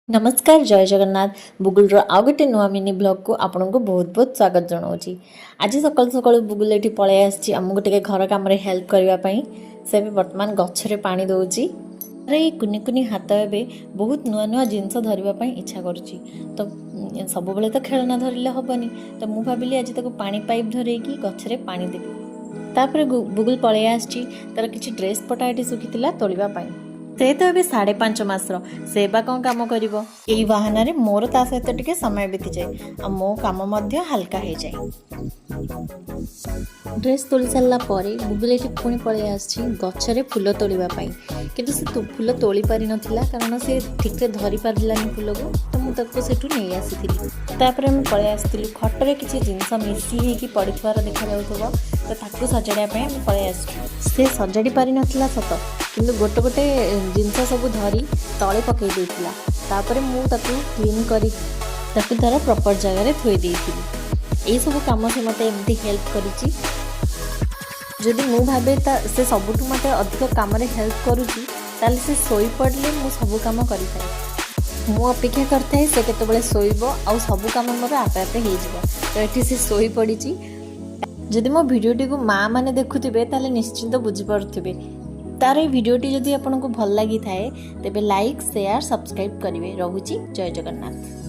नमस्कार जय जगन्नाथ बुगुल आउ गोटे नुआ मिनी ब्लॉग को आपन को बहुत बहुत स्वागत जनाऊँगी। आज सकाल सकाल बुगुल ये पलि आमको टे घर कम हेल्प करने से भी बर्तमान गचरे पा दौची। ये कुनि कुनि हाथ ए बहुत नुआ नुआ जिनस धरवाई इच्छा करुच्ची तो सब बेले तो खेलना धरले हेनी तो मुझे भाविली आज तक पानी पाइप धरैकी गचरे पा देवी। तापर बुगुल पलि तार किसी ड्रेस पटा ये सुखी तोड़ापाई से तो ए 5.5 मासर से बा कौन काम कर यही बाहाना मोर ता सहित टिके समय बीती जाए आ मो काम हल्का हो जाए। ड्रेस तोली सारा बुगुल ये पुणी पलि गचरे फुल तोड़ापाई किंतु से फुल तोली पारि नथिला कारण से ठीक से धरी पारानी फुल को तो मुझे सेठू नहीं आसी तापर आम पलि आसलु खटर किसी जिनस मिसी पड़ार देखा तो ताकू सजाड़ा पलि से सजाड़ी पारि नथिला सत किंतु गोटे गोटे जिनस सब धरी तले पकई देइथिला तापर मु ताकू क्लीन करी ताकू तार प्रॉपर जगह थोई देइथिली। एई सब काम से मते एमती हेल्प करिछि जदि मु भाबे से सबुठ मते अधिक काम रे हेल्प करूछि ताले से सोई पड़ले मु सब काम करि पाए। मु अपेक्षा करथाय से केतेबेले सोइबो आ सब काम मोर आपे आपे हे जिवो तो एठी से सोई पड़िछि। जदि मो भिडियोटी को माँ माने देखुथिबे ताले निश्चिंत बुझी पारुथिबे तार ये भिडियोटी जदि आपको भल लगी थाए तेबे लाइक शेयर सब्सक्राइब करेंगे। रहुछि जय जगन्नाथ।